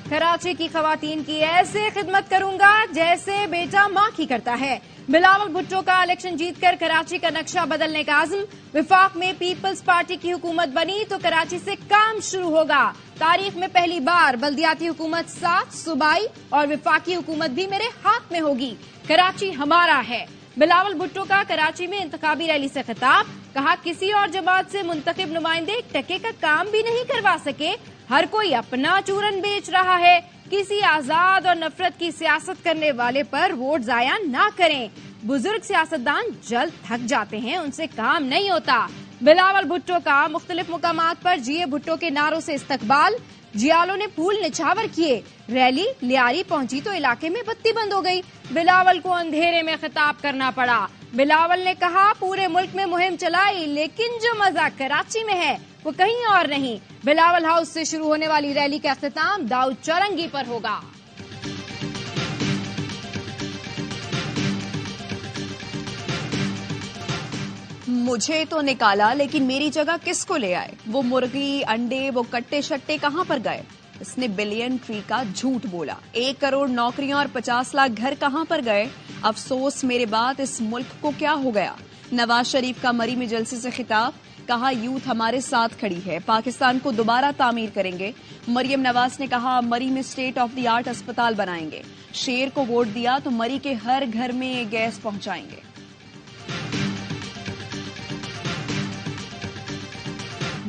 कराची की खवातीन की ऐसे खिदमत करूंगा जैसे बेटा माँ की करता है। बिलावल भुट्टो का इलेक्शन जीतकर कराची का नक्शा बदलने का आज़म। विफाक में पीपल्स पार्टी की हुकूमत बनी तो कराची से काम शुरू होगा। तारीख में पहली बार बल्दियाती हुकूमत साथ, सूबाई और विफाकी हुकूमत भी मेरे हाथ में होगी। कराची हमारा है। बिलावल भुट्टो का कराची में इंतखाबी रैली से खिताब। कहा, किसी और जमात से मुंतखब नुमाइंदे एक टके का काम भी नहीं करवा सके। हर कोई अपना चूरन बेच रहा है। किसी आजाद और नफरत की सियासत करने वाले पर वोट जाया ना करें। बुजुर्ग सियासतदान जल्द थक जाते हैं, उनसे काम नहीं होता। बिलावल भुट्टो का मुख्तलिफ मुकामात पर जीए भुट्टो के नारों से इस्तकबाल। जियालों ने फूल निछावर किए। रैली लियारी पहुंची तो इलाके में बत्ती बंद हो गई। बिलावल को अंधेरे में खिताब करना पड़ा। बिलावल ने कहा, पूरे मुल्क में मुहिम चलाई, लेकिन जो मजा कराची में है वो कहीं और नहीं। बिलावल हाउस से शुरू होने वाली रैली का अख्तिताम दाऊद चौरंगी पर होगा। मुझे तो निकाला, लेकिन मेरी जगह किसको ले आए? वो मुर्गी, अंडे, वो कट्टे शट्टे कहाँ पर गए? इसने बिलियन ट्री का झूठ बोला। 1 करोड़ नौकरियां और 50 लाख घर कहाँ पर गए? अफसोस मेरे बाद इस मुल्क को क्या हो गया? नवाज शरीफ का मरी में जलसे से खिताब। कहा, यूथ हमारे साथ खड़ी है, पाकिस्तान को दोबारा तामीर करेंगे। मरियम नवाज ने कहा, मरी में स्टेट ऑफ द आर्ट अस्पताल बनाएंगे। शेर को वोट दिया तो मरी के हर घर में गैस पहुंचाएंगे।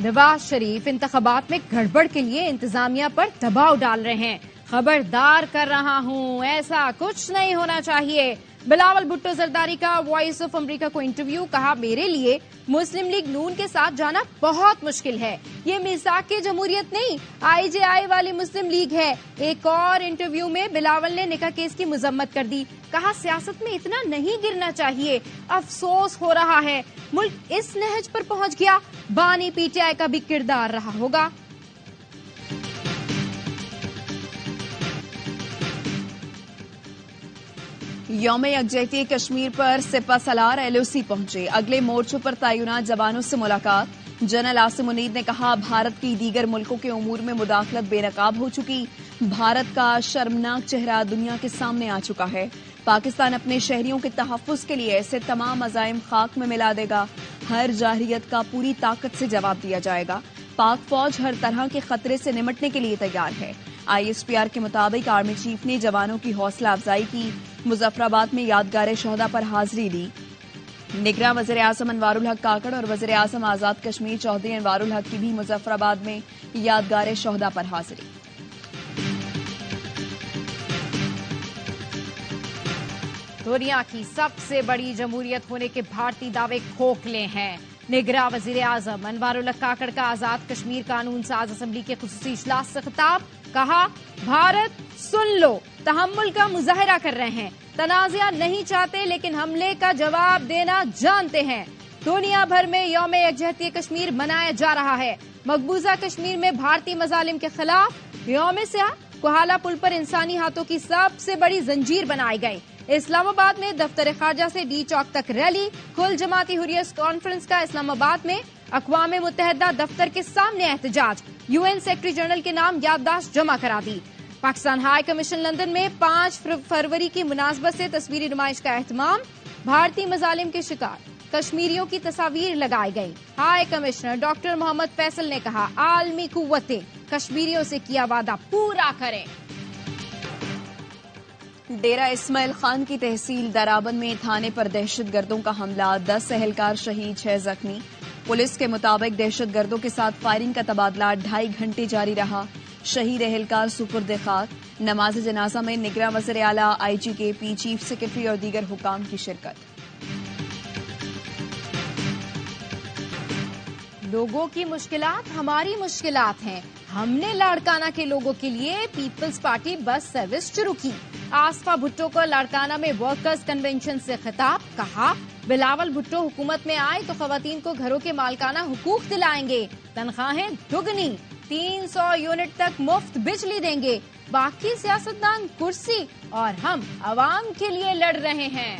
नवाज शरीफ इंतखाबात में गड़बड़ के लिए इंतजामिया पर दबाव डाल रहे हैं। खबरदार कर रहा हूं, ऐसा कुछ नहीं होना चाहिए। बिलावल भुट्टो जरदारी का वॉइस ऑफ अमेरिका को इंटरव्यू। कहा, मेरे लिए मुस्लिम लीग नून के साथ जाना बहुत मुश्किल है। ये मिसाक के जमहूरियत नहीं, IJI वाली मुस्लिम लीग है। एक और इंटरव्यू में बिलावल ने निकाह केस की मजम्मत कर दी। कहा, सियासत में इतना नहीं गिरना चाहिए, अफसोस हो रहा है। मुल्क इस नहज पर पहुंच गया, बानी PTI का भी किरदार रहा होगा। यौम यकजहती कश्मीर पर सिपा सलार LOC पहुंचे। अगले मोर्चों पर तैनात जवानों से मुलाकात। जनरल आसिम मुनीर ने कहा, भारत की दीगर मुल्कों के उमूर में मुदाखलत बेनकाब हो चुकी। भारत का शर्मनाक चेहरा दुनिया के सामने आ चुका है। पाकिस्तान अपने शहरियों के तहफ्फुज के लिए ऐसे तमाम अज़ाइम खाक में मिला देगा। हर जाहिरियत का पूरी ताकत से जवाब दिया जाएगा। पाक फौज हर तरह के खतरे से निमटने के लिए तैयार है। ISPR के मुताबिक आर्मी चीफ ने जवानों की हौसला अफजाई की। मुजफ्फराबाद में यादगार शोहदा पर हाजिरी दी। निगरान वज़ीर आज़म अनवारुल हक काकड़ और वज़ीर आज़म आज़ाद कश्मीर चौधरी अनवारुल हक की भी मुजफ्फराबाद में यादगार शोहदा पर हाजिरी। दुनिया की सबसे बड़ी जमहूरियत होने के भारतीय दावे खोखले हैं। निगरां वज़ीर आज़म अनवारुल हक काकड़ का आजाद कश्मीर कानून साज असम्बली के खुसूसी इजलास से खिताब। कहा, भारत सुन लो, तहम्मुल का मुजाहिरा कर रहे हैं। तनाज़ा नहीं चाहते, लेकिन हमले का जवाब देना जानते हैं। दुनिया भर में यौम यकजहती कश्मीर मनाया जा रहा है। मकबूजा कश्मीर में भारतीय मजालिम के खिलाफ यौम सियाह कोहाला पुल पर इंसानी हाथों की सबसे बड़ी जंजीर बनाई गई। इस्लामाबाद में दफ्तर खारजा से D चौक तक रैली। कुल जमाती हुर्रियत कॉन्फ्रेंस का इस्लामाबाद में अक़वाम मुत्तहिदा दफ्तर के सामने एहतजाज। UN सेक्रेटरी जनरल के नाम याददाश्त जमा करा दी। पाकिस्तान हाई कमीशन लंदन में 5 फरवरी की मुनासबत से तस्वीरी नुमाइश का एहतमाम। भारतीय मजालिम के शिकार कश्मीरियों की तस्वीर लगाई गई। High commissioner doctor Mohammad Faisal ने कहा, आलमी कुव्वतें कश्मीरियों से किया वादा पूरा करें। डेरा इस्माइल खान की तहसील दराबन में थाने पर दहशतगर्दों का हमला। 10 एहलकार शहीद, 6 जख्मी। पुलिस के मुताबिक दहशतगर्दों के साथ फायरिंग का तबादला 2.5 घंटे जारी रहा। शहीद एहलकार सुपुर्द खाक। नमाज जनाजा में निगरान वज़ीर आला, IGKP, चीफ सेक्रेटरी और दीगर हुकाम की शिरकत। लोगों की मुश्किलात हमारी मुश्किलात हैं। हमने लाड़काना के लोगों के लिए पीपल्स पार्टी बस सर्विस शुरू की। आसफा भुट्टो को लाड़काना में वर्कर्स कन्वेंशन से खिताब। कहा, बिलावल भुट्टो हुकूमत में आए तो खवातीन को घरों के मालकाना हुकूक दिलाएंगे। तनख्वाहें दुगनी, 300 यूनिट तक मुफ्त बिजली देंगे। बाकी सियासतदान कुर्सी और हम आवाम के लिए लड़ रहे हैं।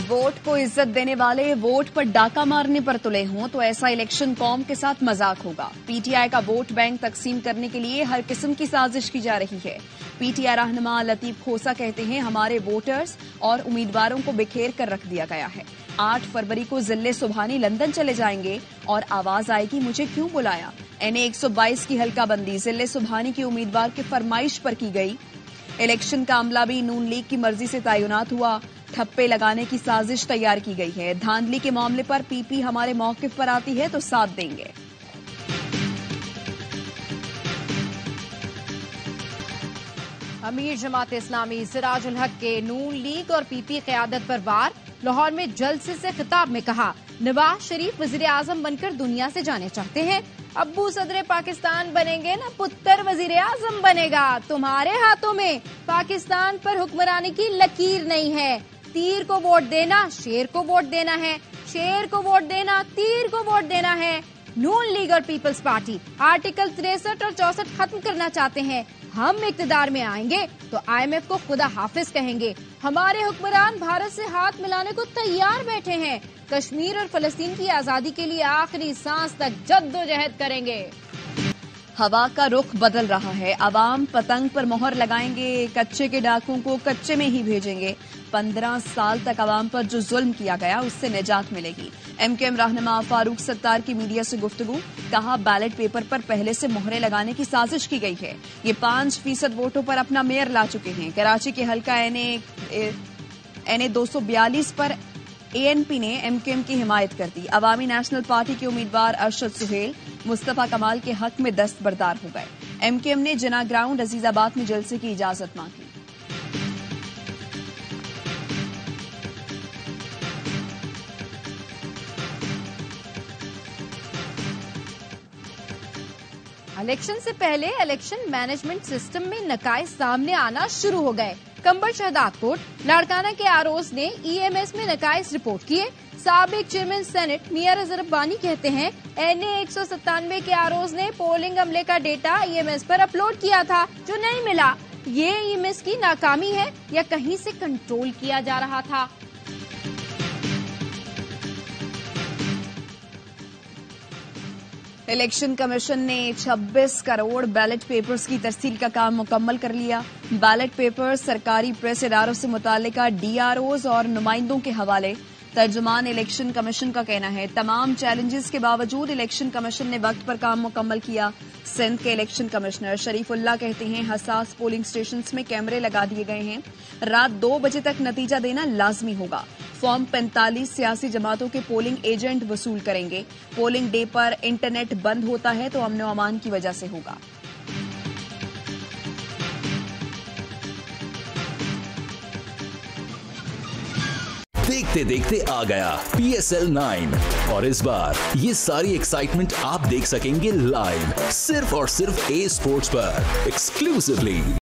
वोट को इज्जत देने वाले वोट पर डाका मारने पर तुले हों तो ऐसा इलेक्शन कौम के साथ मजाक होगा। पीटीआई का वोट बैंक तकसीम करने के लिए हर किस्म की साजिश की जा रही है। पीटीआई रहनुमा लतीफ खोसा कहते हैं, हमारे वोटर्स और उम्मीदवारों को बिखेर कर रख दिया गया है। 8 फरवरी को जिले सुबहानी लंदन चले जाएंगे और आवाज आएगी मुझे क्यों बुलाया। NA 122 की हल्काबंदी जिले सुबहानी के उम्मीदवार की फरमाइश पर की गई। इलेक्शन का अमला भी नून लीग की मर्जी से तैनात हुआ। ठप्पे लगाने की साजिश तैयार की गई है। धांधली के मामले पर पीपी हमारे मौकिफ पर आती है तो साथ देंगे। अमीर जमात इस्लामी सिराजुल हक के नून लीग और पीपी क़यादत पर वार। लाहौर में जलसे से खिताब में कहा, नवाज शरीफ वजीर आजम बनकर दुनिया से जाने चाहते हैं। अब्बू सदर पाकिस्तान बनेंगे ना पुत्र वजीर आजम बनेगा। तुम्हारे हाथों में पाकिस्तान पर हुक्मरानी की लकीर नहीं है। तीर को वोट देना शेर को वोट देना है, शेर को वोट देना तीर को वोट देना है। नून लीग और पीपल्स पार्टी आर्टिकल 63 और 64 खत्म करना चाहते हैं। हम इक़्तिदार में आएंगे तो IMF को खुदा हाफिज कहेंगे। हमारे हुक्मरान भारत से हाथ मिलाने को तैयार बैठे हैं। कश्मीर और फलस्तीन की आजादी के लिए आखिरी सांस तक जद्दोजहद करेंगे। हवा का रुख बदल रहा है। अवाम पतंग पर मोहर लगाएंगे, कच्चे के डाकुओं को कच्चे में ही भेजेंगे। 15 साल तक अवाम पर जो जुल्म किया गया उससे निजात मिलेगी। MKM रहनुमा फारूक सत्तार की मीडिया से गुफ्तगू, कहा बैलेट पेपर पर पहले से मोहरें लगाने की साजिश की गई है। ये 5% वोटों पर अपना मेयर ला चुके हैं। कराची के हल्का NA 242 पर ANP ने MKM की हिमायत कर दी। अवामी नेशनल पार्टी के उम्मीदवार अरशद सुहेल मुस्तफा कमाल के हक में दस्तबरदार हो गए। MKM ने जिना ग्राउंड अजीजाबाद में जलसे की इजाजत मांगी। इलेक्शन से पहले इलेक्शन मैनेजमेंट सिस्टम में नकाइज सामने आना शुरू हो गए। कंबर शहदाद कोट लाड़काना के आरओज ने EMS में नकाइज रिपोर्ट किए। साबिक चेयरमैन सेनेट मियां रज़ा रब्बानी कहते हैं, NA 197 के आरओज ने पोलिंग अमले का डेटा EMS पर अपलोड किया था जो नहीं मिला। ये EMS की नाकामी है या कहीं से कंट्रोल किया जा रहा था। इलेक्शन कमीशन ने 26 करोड़ बैलेट पेपर्स की तरसील का काम मुकम्मल कर लिया। बैलेट पेपर्स सरकारी प्रेस इदारों से मुताल्लिका DROs और नुमाइंदों के हवाले। तर्जुमान इलेक्शन कमीशन का कहना है, तमाम चैलेंजेस के बावजूद इलेक्शन कमीशन ने वक्त पर काम मुकम्मल किया। सिंध के इलेक्शन कमिश्नर शरीफुल्लाह कहते हैं, हसास पोलिंग स्टेशंस में कैमरे लगा दिए गए हैं। रात 2 बजे तक नतीजा देना लाजमी होगा। फॉर्म 45 सियासी जमातों के पोलिंग एजेंट वसूल करेंगे। पोलिंग डे पर इंटरनेट बंद होता है तो अमन व अमान की वजह से होगा। देखते देखते आ गया PSL 9 और इस बार ये सारी एक्साइटमेंट आप देख सकेंगे लाइव सिर्फ और सिर्फ A Sports पर एक्सक्लूसिवली।